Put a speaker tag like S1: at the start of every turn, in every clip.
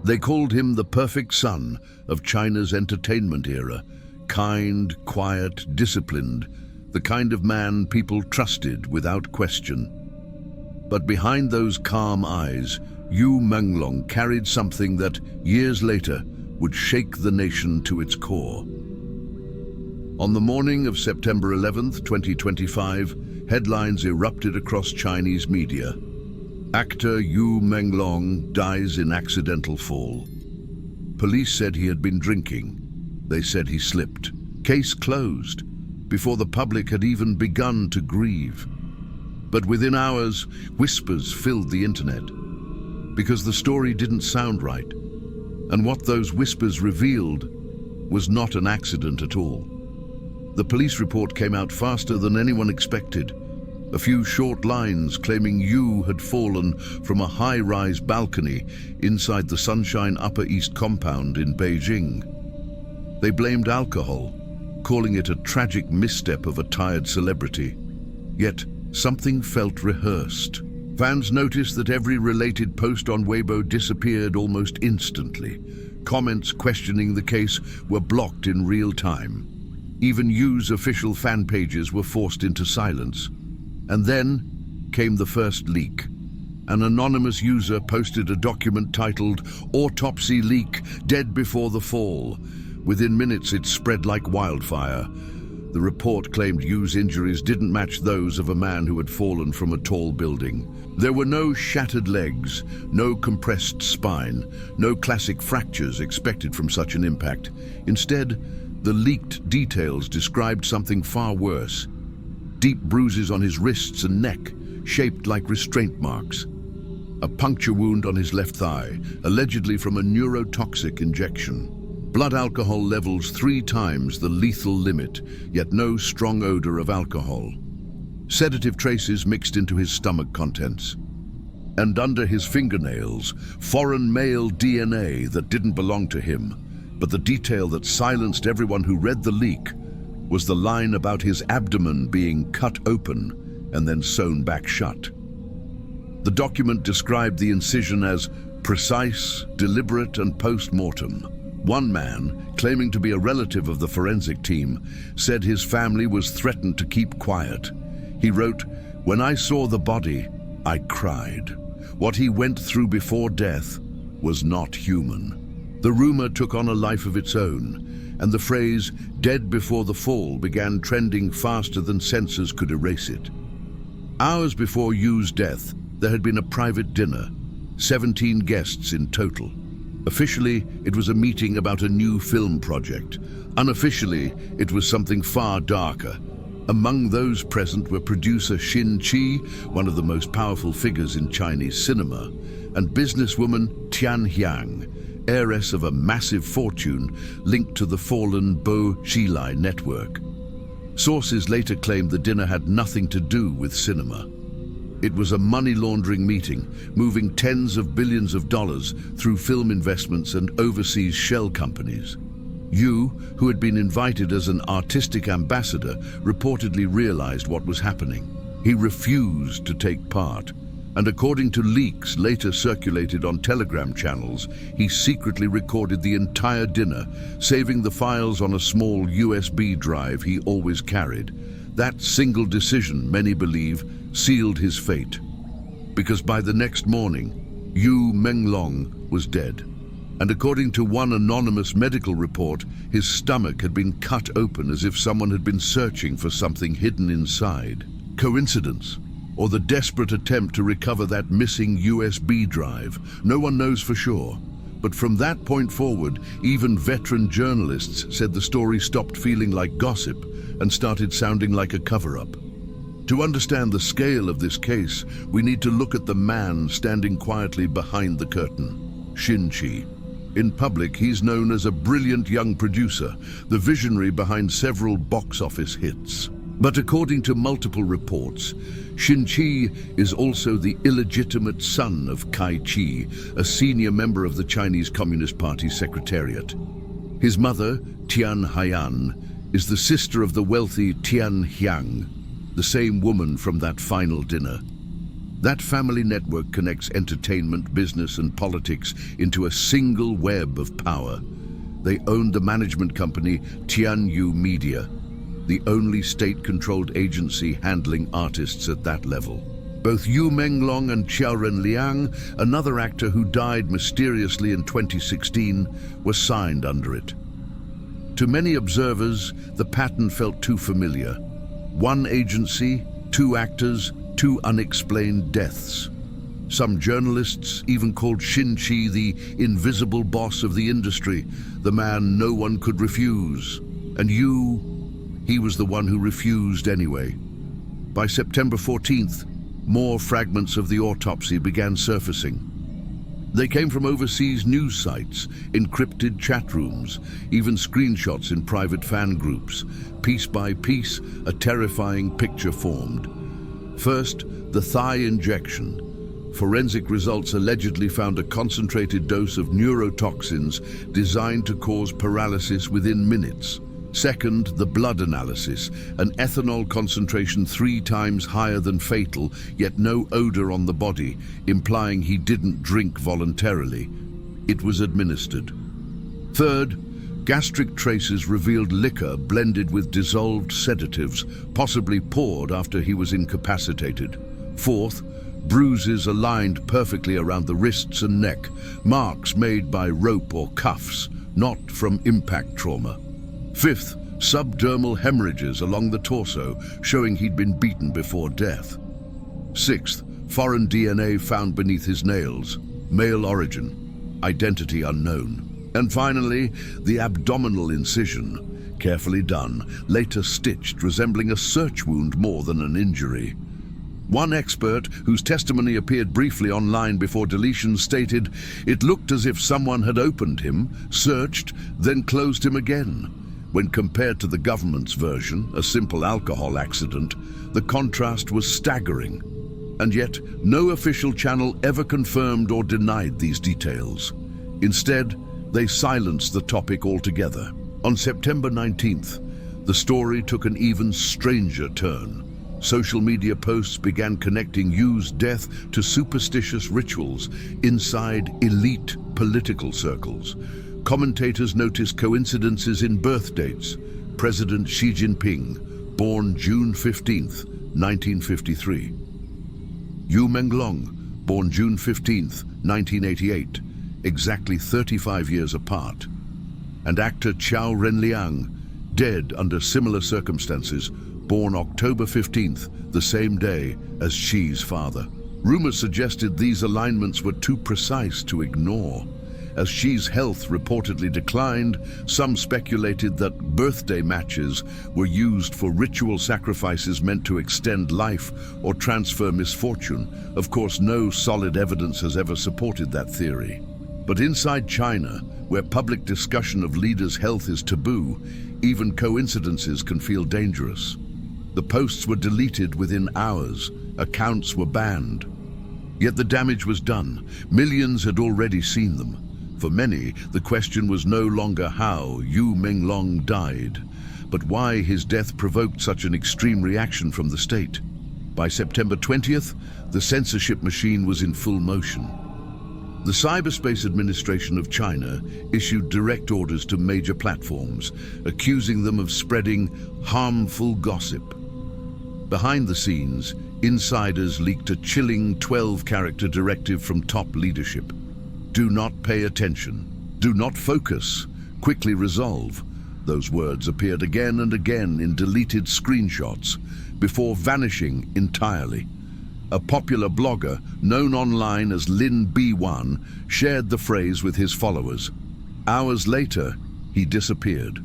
S1: They called him the perfect son of China's entertainment era, kind, quiet, disciplined, the kind of man people trusted without question. But behind those calm eyes, Yu Menglong carried something that, years later, would shake the nation to its core. On the morning of September 11th, 2025, headlines erupted across Chinese media. Actor Yu Menglong dies in accidental fall. Police said he had been drinking. They said he slipped. Case closed, before the public had even begun to grieve. But within hours, whispers filled the internet, because the story didn't sound right. And what those whispers revealed was not an accident at all. The police report came out faster than anyone expected. A few short lines claiming Yu had fallen from a high-rise balcony inside the Sunshine Upper East compound in Beijing. They blamed alcohol, calling it a tragic misstep of a tired celebrity. Yet, something felt rehearsed. Fans noticed that every related post on Weibo disappeared almost instantly. Comments questioning the case were blocked in real time. Even Yu's official fan pages were forced into silence. And then came the first leak. An anonymous user posted a document titled "Autopsy Leak, Dead Before the Fall." Within minutes, it spread like wildfire. The report claimed Yu's injuries didn't match those of a man who had fallen from a tall building. There were no shattered legs, no compressed spine, no classic fractures expected from such an impact. Instead, the leaked details described something far worse. Deep bruises on his wrists and neck, shaped like restraint marks. A puncture wound on his left thigh, allegedly from a neurotoxic injection. Blood alcohol levels 3 times the lethal limit, yet no strong odor of alcohol. Sedative traces mixed into his stomach contents. And under his fingernails, foreign male DNA that didn't belong to him. But the detail that silenced everyone who read the leak was the line about his abdomen being cut open and then sewn back shut. The document described the incision as precise, deliberate, and post-mortem. One man, claiming to be a relative of the forensic team, said his family was threatened to keep quiet. He wrote, "When I saw the body, I cried. What he went through before death was not human." The rumor took on a life of its own, and the phrase "dead before the fall" began trending faster than censors could erase it. Hours before Yu's death, there had been a private dinner, 17 guests in total. Officially, it was a meeting about a new film project. Unofficially, it was something far darker. Among those present were producer Xin Qi, one of the most powerful figures in Chinese cinema, and businesswoman Tian Hiang, heiress of a massive fortune linked to the fallen Bo Xilai network. Sources later claimed the dinner had nothing to do with cinema. It was a money laundering meeting, moving tens of billions of dollars through film investments and overseas shell companies. Yu, who had been invited as an artistic ambassador, reportedly realized what was happening. He refused to take part, and according to leaks later circulated on Telegram channels, he secretly recorded the entire dinner, saving the files on a small USB drive he always carried. That single decision, many believe, sealed his fate. Because by the next morning, Yu Menglong was dead. And according to one anonymous medical report, his stomach had been cut open as if someone had been searching for something hidden inside. Coincidence? Or the desperate attempt to recover that missing USB drive? No one knows for sure. But from that point forward, even veteran journalists said the story stopped feeling like gossip and started sounding like a cover-up. To understand the scale of this case, we need to look at the man standing quietly behind the curtain, Xin Qi. In public, he's known as a brilliant young producer, the visionary behind several box office hits. But according to multiple reports, Xin Qi is also the illegitimate son of Kai Chi, a senior member of the Chinese Communist Party Secretariat. His mother, Tian Haiyan, is the sister of the wealthy Tian Hiang, the same woman from that final dinner. That family network connects entertainment, business, and politics into a single web of power. They owned the management company Tianyu Media, the only state-controlled agency handling artists at that level. Both Yu Menglong and Xiao Renliang, another actor who died mysteriously in 2016, were signed under it. To many observers, the pattern felt too familiar. One agency, two actors, two unexplained deaths. Some journalists even called Shin Chi the invisible boss of the industry, the man no one could refuse. And he was the one who refused anyway. By September 14th, more fragments of the autopsy began surfacing. They came from overseas news sites, encrypted chat rooms, even screenshots in private fan groups. Piece by piece, a terrifying picture formed. First, the thigh injection. Forensic results allegedly found a concentrated dose of neurotoxins designed to cause paralysis within minutes. Second, the blood analysis, an ethanol concentration 3 times higher than fatal, yet no odor on the body, implying he didn't drink voluntarily. It was administered. Third, gastric traces revealed liquor blended with dissolved sedatives, possibly poured after he was incapacitated. Fourth, bruises aligned perfectly around the wrists and neck, marks made by rope or cuffs, not from impact trauma. Fifth, subdermal hemorrhages along the torso, showing he'd been beaten before death. Sixth, foreign DNA found beneath his nails, male origin, identity unknown. And finally, the abdominal incision, carefully done, later stitched, resembling a search wound more than an injury. One expert, whose testimony appeared briefly online before deletion, stated, "It looked as if someone had opened him, searched, then closed him again." When compared to the government's version, a simple alcohol accident, the contrast was staggering. And yet, no official channel ever confirmed or denied these details. Instead, they silenced the topic altogether. On September 19th, the story took an even stranger turn. Social media posts began connecting Yu's death to superstitious rituals inside elite political circles. Commentators noticed coincidences in birth dates. President Xi Jinping, born June 15th, 1953. Yu Menglong, born June 15th, 1988, exactly 35 years apart. And actor Xiao Renliang, dead under similar circumstances, born October 15th, the same day as Xi's father. Rumors suggested these alignments were too precise to ignore. As Xi's health reportedly declined, some speculated that birthday matches were used for ritual sacrifices meant to extend life or transfer misfortune. Of course, no solid evidence has ever supported that theory. But inside China, where public discussion of leaders' health is taboo, even coincidences can feel dangerous. The posts were deleted within hours, accounts were banned. Yet the damage was done. Millions had already seen them. For many, the question was no longer how Yu Menglong died, but why his death provoked such an extreme reaction from the state. By September 20th, the censorship machine was in full motion. The Cyberspace Administration of China issued direct orders to major platforms, accusing them of spreading harmful gossip. Behind the scenes, insiders leaked a chilling 12-character directive from top leadership. Do not pay attention. Do not focus. Quickly resolve. Those words appeared again and again in deleted screenshots before vanishing entirely. A popular blogger, known online as Lin B1, shared the phrase with his followers. Hours later, he disappeared.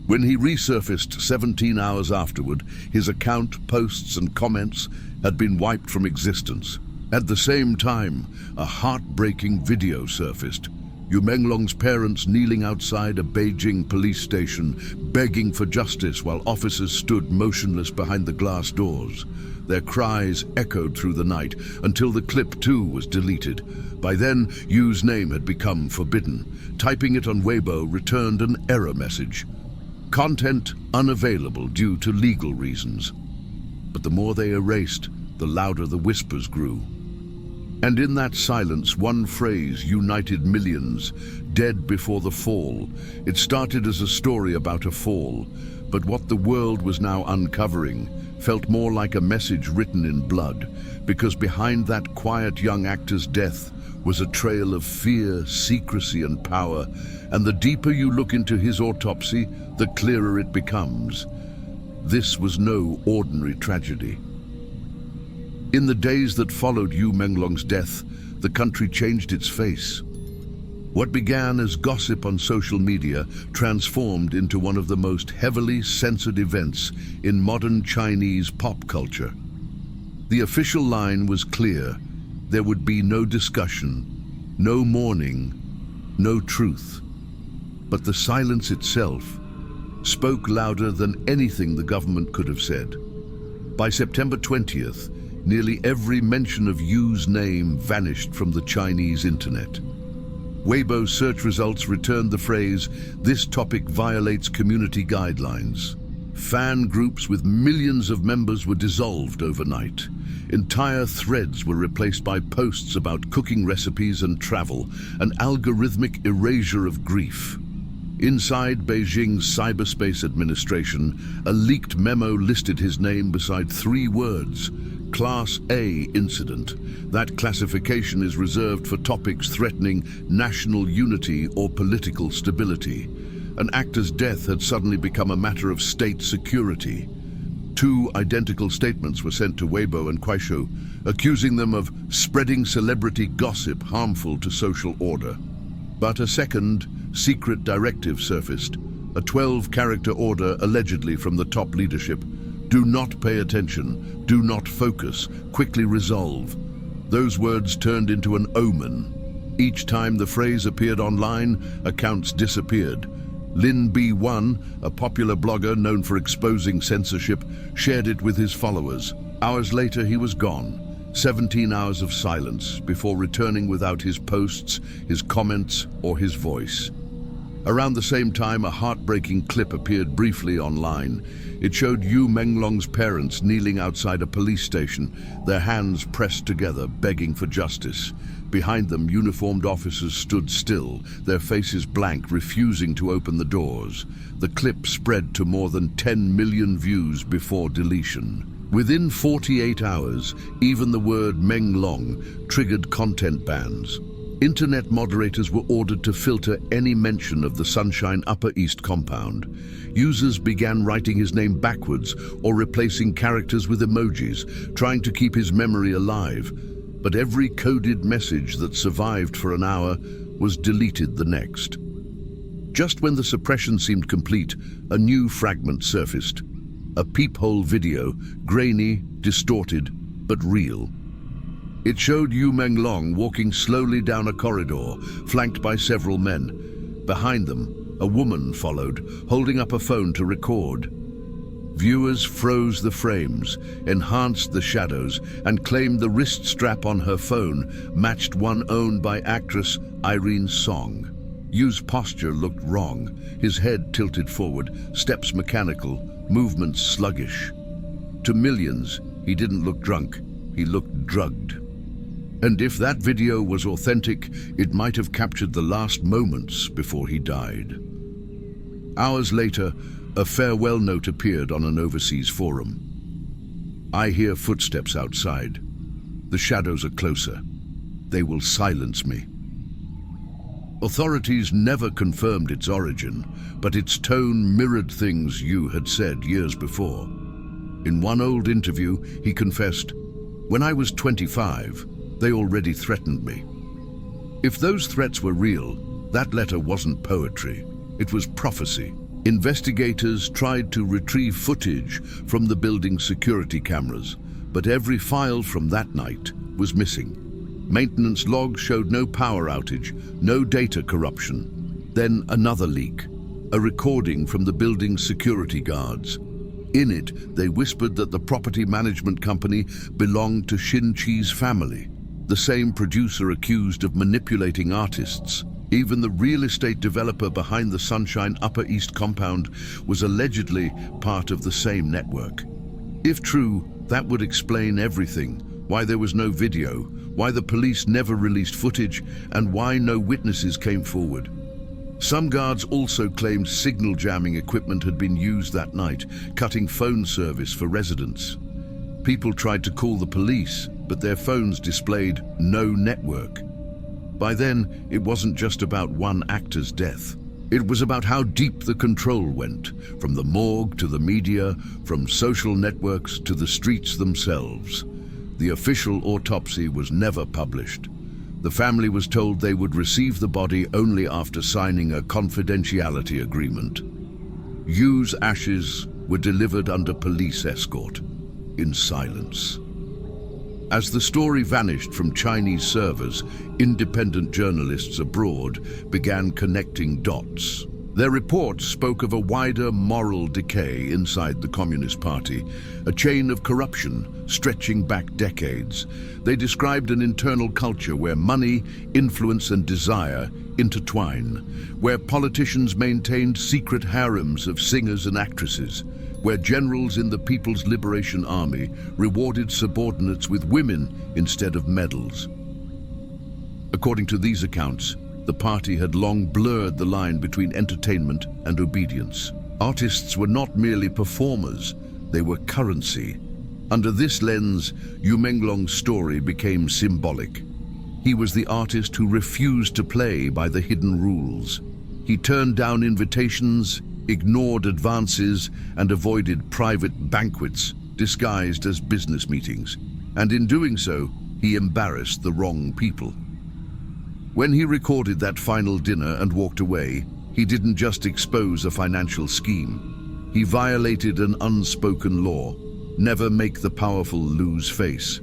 S1: When he resurfaced 17 hours afterward, his account, posts and comments had been wiped from existence. At the same time, a heartbreaking video surfaced. Yu Menglong's parents kneeling outside a Beijing police station, begging for justice while officers stood motionless behind the glass doors. Their cries echoed through the night until the clip too was deleted. By then, Yu's name had become forbidden. Typing it on Weibo returned an error message. Content unavailable due to legal reasons. But the more they erased, the louder the whispers grew. And in that silence, one phrase united millions, dead before the fall. It started as a story about a fall, but what the world was now uncovering felt more like a message written in blood, because behind that quiet young actor's death was a trail of fear, secrecy, and power, and the deeper you look into his autopsy, the clearer it becomes. This was no ordinary tragedy. In the days that followed Yu Menglong's death, the country changed its face. What began as gossip on social media transformed into one of the most heavily censored events in modern Chinese pop culture. The official line was clear: there would be no discussion, no mourning, no truth. But the silence itself spoke louder than anything the government could have said. By September 20th, nearly every mention of Yu's name vanished from the Chinese internet. Weibo search results returned the phrase, "This topic violates community guidelines." Fan groups with millions of members were dissolved overnight. Entire threads were replaced by posts about cooking recipes and travel, an algorithmic erasure of grief. Inside Beijing's cyberspace administration, a leaked memo listed his name beside 3 words: Class A incident. That classification is reserved for topics threatening national unity or political stability. An actor's death had suddenly become a matter of state security. 2 identical statements were sent to Weibo and Kuaishou, accusing them of spreading celebrity gossip harmful to social order. But a second, secret directive surfaced, a 12-character order allegedly from the top leadership. Do not pay attention, do not focus, quickly resolve. Those words turned into an omen. Each time the phrase appeared online, accounts disappeared. Lin B1, a popular blogger known for exposing censorship, shared it with his followers. Hours later, he was gone. 17 hours of silence before returning without his posts, his comments, or his voice. Around the same time, a heartbreaking clip appeared briefly online. It showed Yu Menglong's parents kneeling outside a police station, their hands pressed together, begging for justice. Behind them, uniformed officers stood still, their faces blank, refusing to open the doors. The clip spread to more than 10 million views before deletion. Within 48 hours, even the word Menglong triggered content bans. Internet moderators were ordered to filter any mention of the Sunshine Upper East compound. Users began writing his name backwards or replacing characters with emojis, trying to keep his memory alive. But every coded message that survived for an hour was deleted the next. Just when the suppression seemed complete, a new fragment surfaced. A peephole video, grainy, distorted, but real. It showed Yu Menglong walking slowly down a corridor, flanked by several men. Behind them, a woman followed, holding up a phone to record. Viewers froze the frames, enhanced the shadows, and claimed the wrist strap on her phone matched one owned by actress Irene Song. Yu's posture looked wrong, his head tilted forward, steps mechanical, movements sluggish. To millions, he didn't look drunk, he looked drugged. And if that video was authentic, it might have captured the last moments before he died. Hours later, a farewell note appeared on an overseas forum. I hear footsteps outside. The shadows are closer. They will silence me. Authorities never confirmed its origin, but its tone mirrored things Yu had said years before. In one old interview, he confessed, "When I was 25, they already threatened me." If those threats were real, that letter wasn't poetry. It was prophecy. Investigators tried to retrieve footage from the building's security cameras, but every file from that night was missing. Maintenance logs showed no power outage, no data corruption. Then another leak, a recording from the building's security guards. In it, they whispered that the property management company belonged to Shin-Chi's family, the same producer accused of manipulating artists. Even the real estate developer behind the Sunshine Upper East compound was allegedly part of the same network. If true, that would explain everything: why there was no video, why the police never released footage, and why no witnesses came forward. Some guards also claimed signal jamming equipment had been used that night, cutting phone service for residents. People tried to call the police, but their phones displayed no network. By then, it wasn't just about one actor's death. It was about how deep the control went, from the morgue to the media, from social networks to the streets themselves. The official autopsy was never published. The family was told they would receive the body only after signing a confidentiality agreement. Yu's ashes were delivered under police escort, in silence. As the story vanished from Chinese servers, independent journalists abroad began connecting dots. Their reports spoke of a wider moral decay inside the Communist Party, a chain of corruption stretching back decades. They described an internal culture where money, influence, and desire intertwine, where politicians maintained secret harems of singers and actresses, where generals in the People's Liberation Army rewarded subordinates with women instead of medals. According to these accounts, the party had long blurred the line between entertainment and obedience. Artists were not merely performers, they were currency. Under this lens, Yu Menglong's story became symbolic. He was the artist who refused to play by the hidden rules. He turned down invitations, ignored advances, and avoided private banquets disguised as business meetings. And in doing so, he embarrassed the wrong people. When he recorded that final dinner and walked away, he didn't just expose a financial scheme. He violated an unspoken law: never make the powerful lose face.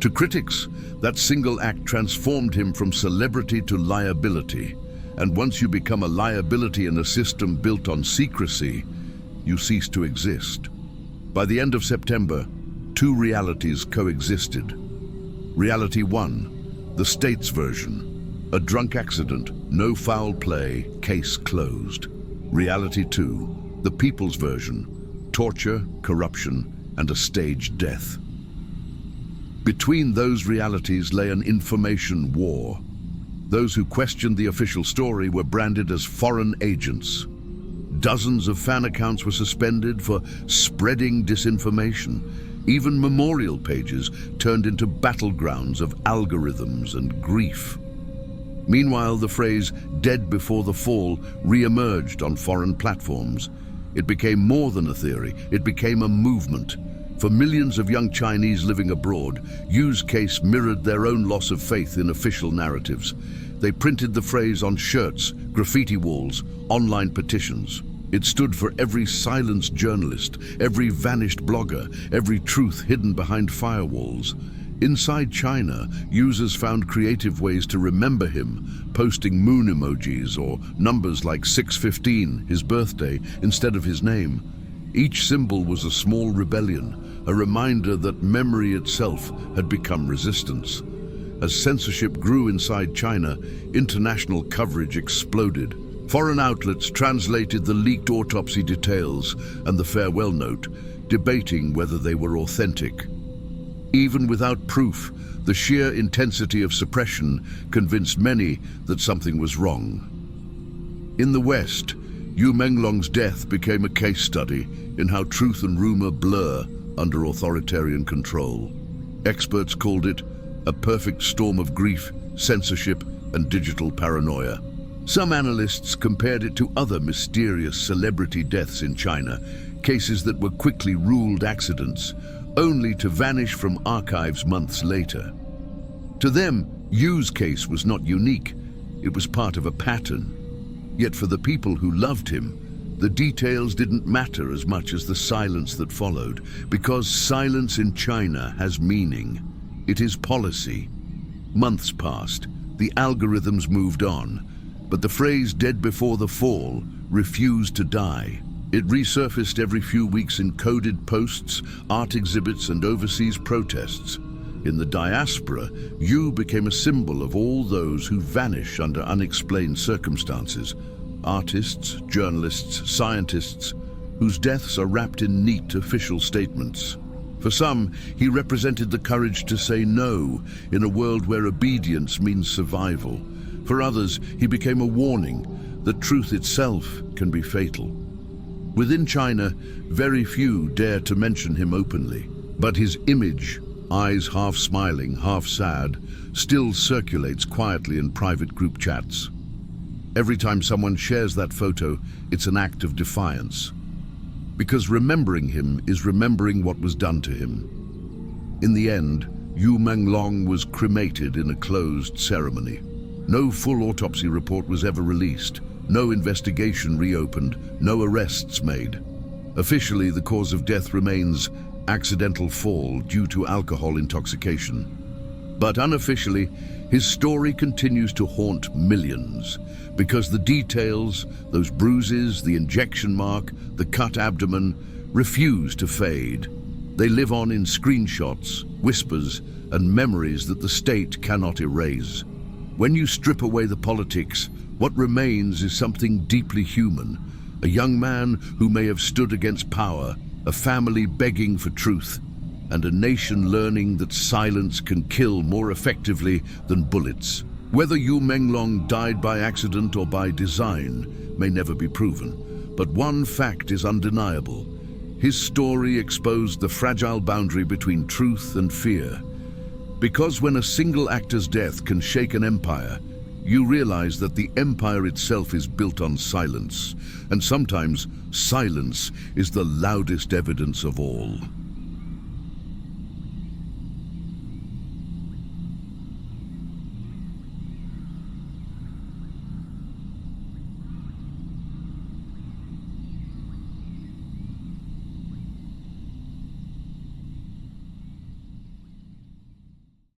S1: To critics, that single act transformed him from celebrity to liability. And once you become a liability in a system built on secrecy, you cease to exist. By the end of September, two realities coexisted. Reality 1, the state's version: a drunk accident, no foul play, case closed. Reality 2, the people's version: torture, corruption, and a staged death. Between those realities lay an information war. Those who questioned the official story were branded as foreign agents. Dozens of fan accounts were suspended for spreading disinformation. Even memorial pages turned into battlegrounds of algorithms and grief. Meanwhile, the phrase "dead before the fall" re-emerged on foreign platforms. It became more than a theory, it became a movement. For millions of young Chinese living abroad, Yu's case mirrored their own loss of faith in official narratives. They printed the phrase on shirts, graffiti walls, online petitions. It stood for every silenced journalist, every vanished blogger, every truth hidden behind firewalls. Inside China, users found creative ways to remember him, posting moon emojis or numbers like 615, his birthday, instead of his name. Each symbol was a small rebellion, a reminder that memory itself had become resistance. As censorship grew inside China, international coverage exploded. Foreign outlets translated the leaked autopsy details and the farewell note, debating whether they were authentic. Even without proof, the sheer intensity of suppression convinced many that something was wrong. In the West, Yu Menglong's death became a case study in how truth and rumor blur under authoritarian control. Experts called it a perfect storm of grief, censorship, and digital paranoia. Some analysts compared it to other mysterious celebrity deaths in China, cases that were quickly ruled accidents, only to vanish from archives months later. To them, Yu's case was not unique. It was part of a pattern. Yet for the people who loved him, the details didn't matter as much as the silence that followed, because silence in China has meaning. It is policy. Months passed, the algorithms moved on, but the phrase "dead before the fall" refused to die. It resurfaced every few weeks in coded posts, art exhibits, and overseas protests. In the diaspora, Yu became a symbol of all those who vanish under unexplained circumstances. Artists, journalists, scientists, whose deaths are wrapped in neat official statements. For some, he represented the courage to say no in a world where obedience means survival. For others, he became a warning that truth itself can be fatal. Within China, very few dare to mention him openly, but his image, eyes half smiling, half sad, still circulates quietly in private group chats. Every time someone shares that photo, it's an act of defiance. Because remembering him is remembering what was done to him. In the end, Yu Menglong was cremated in a closed ceremony. No full autopsy report was ever released, no investigation reopened, no arrests made. Officially, the cause of death remains accidental fall due to alcohol intoxication. But unofficially, his story continues to haunt millions because the details, those bruises, the injection mark, the cut abdomen, refuse to fade. They live on in screenshots, whispers, and memories that the state cannot erase. When you strip away the politics, what remains is something deeply human. A young man who may have stood against power, a family begging for truth, and a nation learning that silence can kill more effectively than bullets. Whether Yu Menglong died by accident or by design may never be proven, but one fact is undeniable. His story exposed the fragile boundary between truth and fear. Because when a single actor's death can shake an empire, you realize that the empire itself is built on silence, and sometimes silence is the loudest evidence of all.